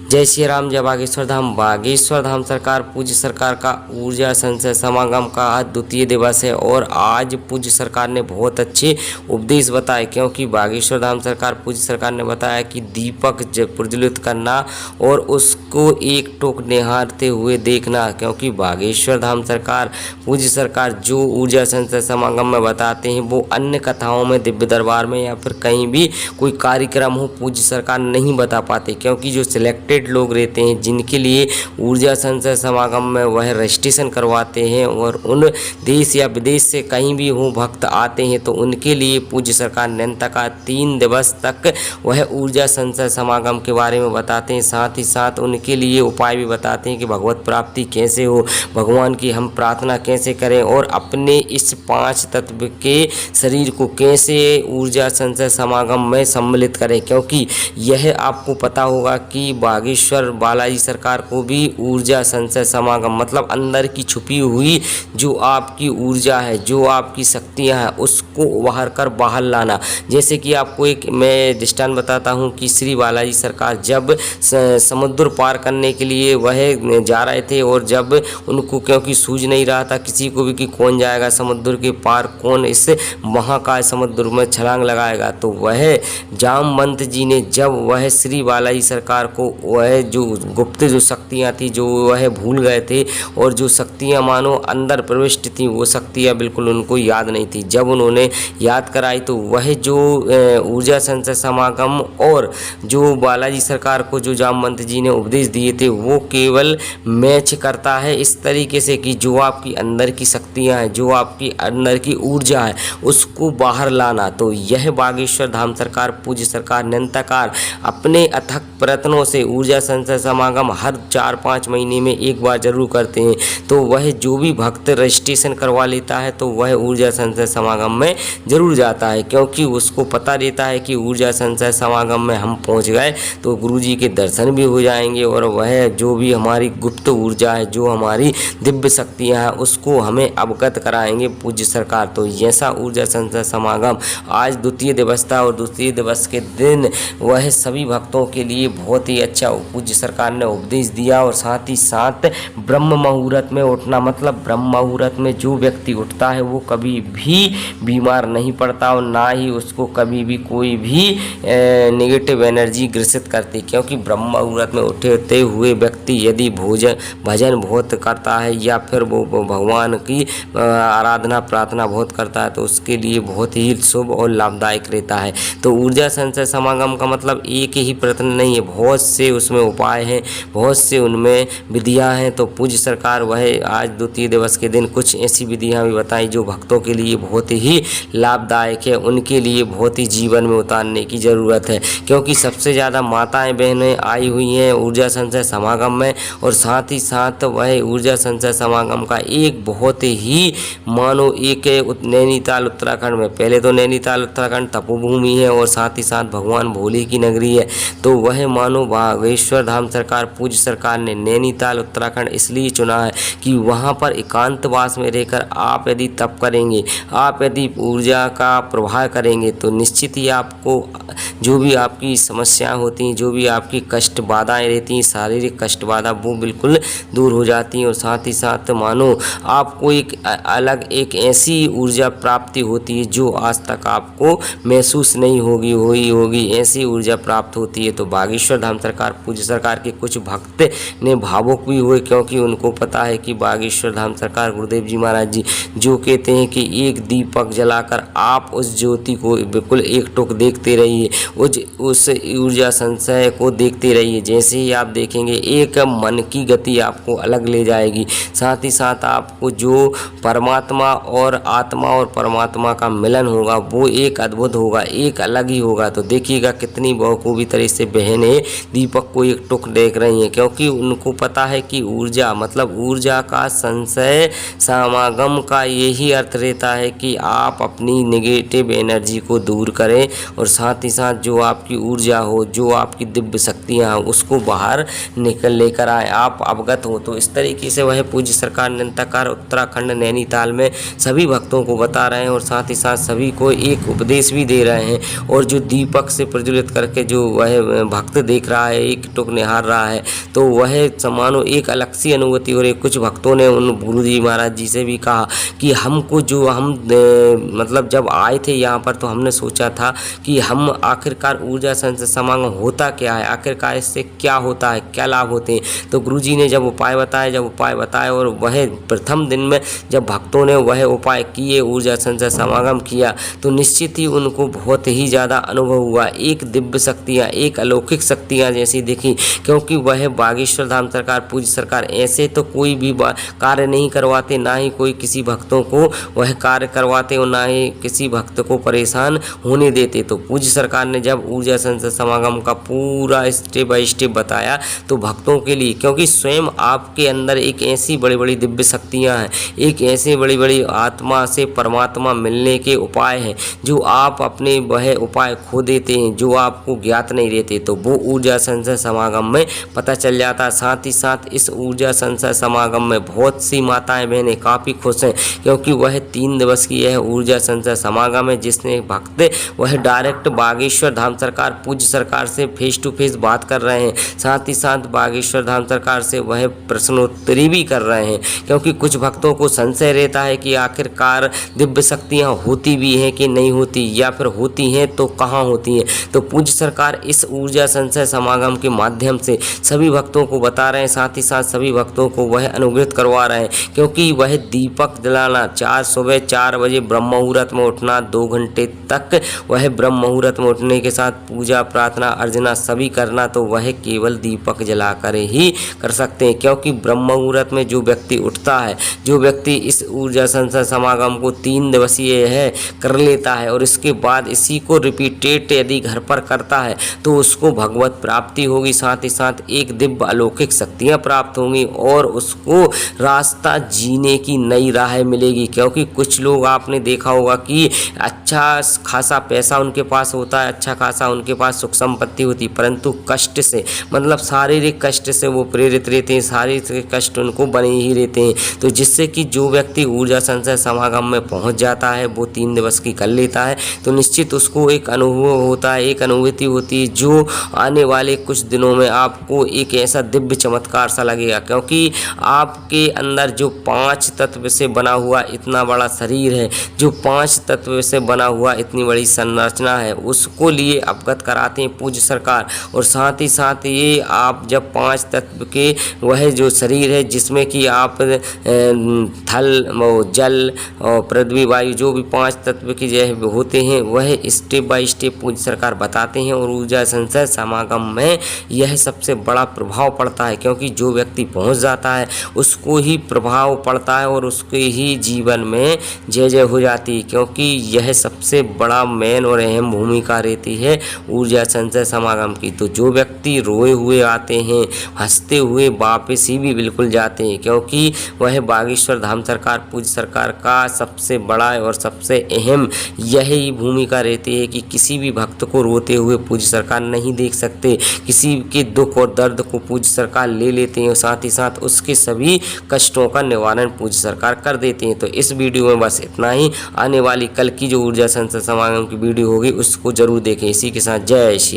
जय श्री राम, जय बागेश्वर धाम। बागेश्वर धाम सरकार पूज्य सरकार का ऊर्जा संचय समागम का आज द्वितीय दिवस है और आज पूज्य सरकार ने बहुत अच्छे उपदेश बताए, क्योंकि बागेश्वर धाम सरकार पूज्य सरकार ने बताया कि दीपक प्रज्वलित करना और उसको एक टोक निहारते हुए देखना, क्योंकि बागेश्वर धाम सरकार पूज्य सरकार जो ऊर्जा संचय समागम में बताते हैं वो अन्य कथाओं में, दिव्य दरबार में या फिर कहीं भी कोई कार्यक्रम हो पूज्य सरकार नहीं बता पाते, क्योंकि जो सिलेक्टेड लोग रहते हैं जिनके लिए ऊर्जा संचय समागम में वह रजिस्ट्रेशन करवाते हैं और उन देश या विदेश से कहीं भी हो भक्त आते हैं तो उनके लिए पूज्य सरकार निरंतर का 3 दिवस तक वह ऊर्जा संचय समागम के बारे में बताते हैं। साथ ही साथ उनके लिए उपाय भी बताते हैं कि भगवत प्राप्ति कैसे हो, भगवान की हम प्रार्थना कैसे करें और अपने इस 5 तत्व के शरीर को कैसे ऊर्जा संचय समागम में सम्मिलित करें, क्योंकि यह आपको पता होगा कि बागेश्वर बालाजी सरकार को भी ऊर्जा संचय समागम मतलब अंदर की छुपी हुई जो आपकी ऊर्जा है, जो आपकी शक्तियां हैं, उसको उभार कर बाहर लाना। जैसे कि आपको एक मैं दृष्टांत बताता हूं कि श्री बालाजी सरकार जब समुद्र पार करने के लिए वह जा रहे थे और जब उनको क्योंकि सूझ नहीं रहा था किसी को भी कि कौन जाएगा समुद्र के पार, कौन इस महाकाय समुद्र में छलांग लगाएगा, तो वह जामवंत जी ने जब वह श्री बालाजी सरकार को वह जो गुप्त जो शक्तियाँ थी जो वह भूल गए थे और जो शक्तियाँ मानो अंदर प्रविष्ट थी वो शक्तियाँ बिल्कुल उनको याद नहीं थी, जब उन्होंने याद कराई तो वह जो ऊर्जा संचय समागम और जो बालाजी सरकार को जो जामवंत जी ने उपदेश दिए थे वो केवल मैच करता है इस तरीके से कि जो आपकी अंदर की शक्तियाँ हैं, जो आपकी अंदर की ऊर्जा है उसको बाहर लाना। तो यह बागेश्वर धाम सरकार पूज्य सरकार निरंतर अपने अथक प्रयत्नों से ऊर्जा संचय समागम हर 4-5 महीने में एक बार जरूर करते हैं। तो वह जो भी भक्त रजिस्ट्रेशन करवा लेता है तो वह ऊर्जा संचय समागम में जरूर जाता है, क्योंकि उसको पता रहता है कि ऊर्जा संचय समागम में हम पहुंच गए तो गुरुजी के दर्शन भी हो जाएंगे और वह जो भी हमारी गुप्त ऊर्जा है, जो हमारी दिव्य शक्तियाँ हैं उसको हमें अवगत कराएंगे पूज्य सरकार। तो ऐसा ऊर्जा संचय समागम आज द्वितीय दिवस था और द्वितीय दिवस के दिन वह सभी भक्तों के लिए बहुत ही अच्छा पूज्य सरकार ने उपदेश दिया। और साथ ही साथ ब्रह्म मुहूर्त में उठना, मतलब ब्रह्म मुहूर्त में जो व्यक्ति उठता है वो कभी भी बीमार नहीं पड़ता और ना ही उसको कभी भी कोई भी नेगेटिव एनर्जी ग्रसित करती, क्योंकि ब्रह्म मुहूर्त में उठते हुए व्यक्ति यदि भजन बहुत करता है या फिर वो भगवान की आराधना प्रार्थना बहुत करता है तो उसके लिए बहुत ही शुभ और लाभदायक रहता है। तो ऊर्जा संचय समागम का मतलब एक ही प्रयत्न नहीं है, बहुत से उसमें उपाय हैं, बहुत से उनमें विधियां हैं। तो पूज्य सरकार वह आज द्वितीय दिवस के दिन कुछ ऐसी विधियां भी बताई जो भक्तों के लिए बहुत ही लाभदायक है, उनके लिए बहुत ही जीवन में उतारने की ज़रूरत है, क्योंकि सबसे ज़्यादा माताएं बहनें आई हुई हैं ऊर्जा संचय समागम में। और साथ ही साथ वह ऊर्जा संचय समागम का एक बहुत ही मानो एक नैनीताल उत्तराखंड में, पहले तो नैनीताल उत्तराखंड तपोभूमि है और साथ ही साथ भगवान भोले की नगरी है, तो वह मानो बागेश्वर धाम सरकार पूज्य सरकार ने नैनीताल उत्तराखंड इसलिए चुना है कि वहाँ पर एकांतवास में रहकर आप यदि तप करेंगे, आप यदि ऊर्जा का प्रवाह करेंगे तो निश्चित ही आपको जो भी आपकी समस्याएं होती हैं, जो भी आपकी कष्ट बाधाएँ रहती हैं, शारीरिक कष्ट बाधा वो बिल्कुल दूर हो जाती हैं। और साथ ही साथ मानो आपको एक अलग एक ऐसी ऊर्जा प्राप्ति होती है जो आज तक आपको महसूस नहीं होगी ऐसी ऊर्जा प्राप्त होती है। तो बागेश्वर धाम सरकार पूज्य सरकार के कुछ भक्त ने भावुक भी हुए, क्योंकि उनको पता है कि बागेश्वर धाम सरकार गुरुदेव जी महाराज जी जो कहते हैं कि एक दीपक जलाकर आप उस ज्योति को बिल्कुल एक टोक देखते रहिए, उस ऊर्जा संचय को देखते रहिए। जैसे ही आप देखेंगे एक मन की गति आपको अलग ले जाएगी, साथ ही साथ आपको जो परमात्मा और आत्मा और परमात्मा का मिलन होगा वो एक अद्भुत होगा, एक अलग ही होगा। तो देखिएगा कितनी बखूबी तरह से बहनें दीपक को एक टुक देख रही हैं, क्योंकि उनको पता है कि ऊर्जा मतलब ऊर्जा का संचय समागम का यही अर्थ रहता है कि आप अपनी नेगेटिव एनर्जी को दूर करें और साथ ही साथ जो आपकी ऊर्जा हो, जो आपकी दिव्य शक्तियाँ हैं, उसको बाहर लेकर आए, आप अवगत हो। तो इस तरीके से वह पूज्य सरकार निरंतर उत्तराखंड नैनीताल में सभी भक्तों को बता रहे हैं और साथ ही साथ सभी को एक उपदेश भी दे रहे हैं। और जो दीपक से प्रज्वलित करके जो वह भक्त देख रहा है, एक टुक निहार रहा है, तो वह मानो एक अलग सी अनुभूति हो रही। कुछ भक्तों ने उन गुरु जी महाराज जी से भी कहा कि हमको जो हम मतलब जब आए थे यहाँ पर तो हमने सोचा था कि हम आखिरकार ऊर्जा संचय समागम होता क्या है, आखिरकार इससे क्या होता है, क्या लाभ होते हैं। तो गुरु जी ने जब उपाय बताए और वह प्रथम दिन में जब भक्तों ने वह उपाय किए, ऊर्जा संचय समागम किया, तो निश्चित ही उनको बहुत ही ज़्यादा अनुभव हुआ। एक दिव्य शक्तियाँ, एक अलौकिक शक्तियाँ जैसी दिखी, क्योंकि वह बागेश्वर धाम सरकार पूज्य सरकार ऐसे तो कोई भी कार्य नहीं करवाते, ना ही कोई किसी भक्तों को वह कार्य करवाते और ना ही किसी भक्त को परेशान होने देते। तो पूज्य सरकार ने जब ऊर्जा संचय समागम का पूरा स्टेप बाय स्टेप बताया तो भक्तों के लिए, क्योंकि स्वयं आपके अंदर एक ऐसी बड़ी बड़ी दिव्य शक्तियाँ हैं, एक ऐसे बड़ी बड़ी आत्मा से परमात्मा मिलने के उपाय हैं जो आप अपने वह उपाय खो देते हैं, जो आपको ज्ञात नहीं रहते। तो वो ऊर्जा संचय समागम में पता चल जाता है। साथ ही साथ इस ऊर्जा संचय समागम में बहुत सी माताएं बहनें काफ़ी खुश हैं, क्योंकि वह 3 दिवस की यह ऊर्जा संचय समागम है जिसने भक्त वह डायरेक्ट बागेश्वर धाम सरकार पूज्य सरकार से फेस टू फेस बात कर रहे हैं। साथ ही साथ बागेश्वर धाम सरकार से वह प्रश्नोत्तरी भी कर रहे हैं, क्योंकि कुछ भक्तों को संशय रहता है कि आखिरकार दिव्य शक्तियाँ होती भी हैं कि नहीं होती, या फिर होती हैं तो कहाँ होती हैं। तो पूज्य सरकार इस ऊर्जा संचय समागम के माध्यम से सभी भक्तों को बता रहे हैं, साथ ही साथ सभी भक्तों को वह अनुग्रहित करवा रहे हैं, क्योंकि वह दीपक जलाना, सुबह 4 बजे ब्रह्म मुहूर्त में उठना, 2 घंटे तक वह ब्रह्म मुहूर्त में उठने के साथ पूजा प्रार्थना अर्चना सभी करना, तो वह केवल दीपक जलाकर ही कर सकते हैं। क्योंकि ब्रह्म मुहूर्त में जो व्यक्ति उठता है, जो व्यक्ति इस ऊर्जा संचय समागम को 3 दिवसीय है कर लेता है और इसके बाद इसी को रिपीटेड यदि घर पर करता है तो उसको भगवत प्राप्ति होगी, साथ ही साथ एक दिव्य अलौकिक शक्तियाँ प्राप्त होंगी और उसको रास्ता जीने की नई राह मिलेगी। क्योंकि कुछ लोग आपने देखा होगा कि अच्छा खासा पैसा उनके पास होता है, अच्छा खासा उनके पास सुख संपत्ति होती, परंतु कष्ट से, मतलब शारीरिक कष्ट से वो प्रेरित रहते हैं, शारीरिक कष्ट उनको बने ही रहते हैं। तो जिससे कि जो व्यक्ति ऊर्जा संचय समागम में पहुंच जाता है, वो 3 दिवस की कर लेता है, तो निश्चित उसको एक अनुभव होता है, एक अनुभूति होती है, जो आने वाले कुछ दिनों में आपको एक ऐसा दिव्य चमत्कार सा लगेगा। क्योंकि आपके अंदर जो 5 तत्व से बना हुआ इतना बड़ा शरीर है, जो 5 तत्व से बना हुआ इतनी बड़ी संरचना है, उसको लिए अवगत कराते हैं पूज्य सरकार। और साथ ही साथ ये आप जब 5 तत्व के वह जो शरीर है जिसमें कि आप थल जल और पृथ्वी वायु जो भी 5 तत्व के जो होते हैं वह स्टेप बाय स्टेप पूज्य सरकार बताते हैं। और ऊर्जा संचय समागम में यह सबसे बड़ा प्रभाव पड़ता है, क्योंकि जो व्यक्ति पहुंच जाता है उसको ही प्रभाव पड़ता है और उसके ही जीवन में जय जय हो जाती है। क्योंकि यह सबसे बड़ा मेन और अहम भूमिका रहती है ऊर्जा संचय समागम की। तो जो व्यक्ति रोए हुए आते हैं, हंसते हुए वापस ही भी बिल्कुल जाते हैं, क्योंकि वह बागेश्वर धाम सरकार पूज्य सरकार का सबसे बड़ा और सबसे अहम यही भूमिका रहती है कि किसी भी भक्त को रोते हुए पूज्य सरकार नहीं देख सकते, किसी के दुख और दर्द को पूज्य सरकार ले लेते हैं और साथ ही साथ उसके सभी कष्टों का निवारण पूज्य सरकार कर देते हैं। तो इस वीडियो में बस इतना ही। आने वाली कल की जो ऊर्जा संचय समागम की वीडियो होगी उसको जरूर देखें। इसी के साथ जय श्री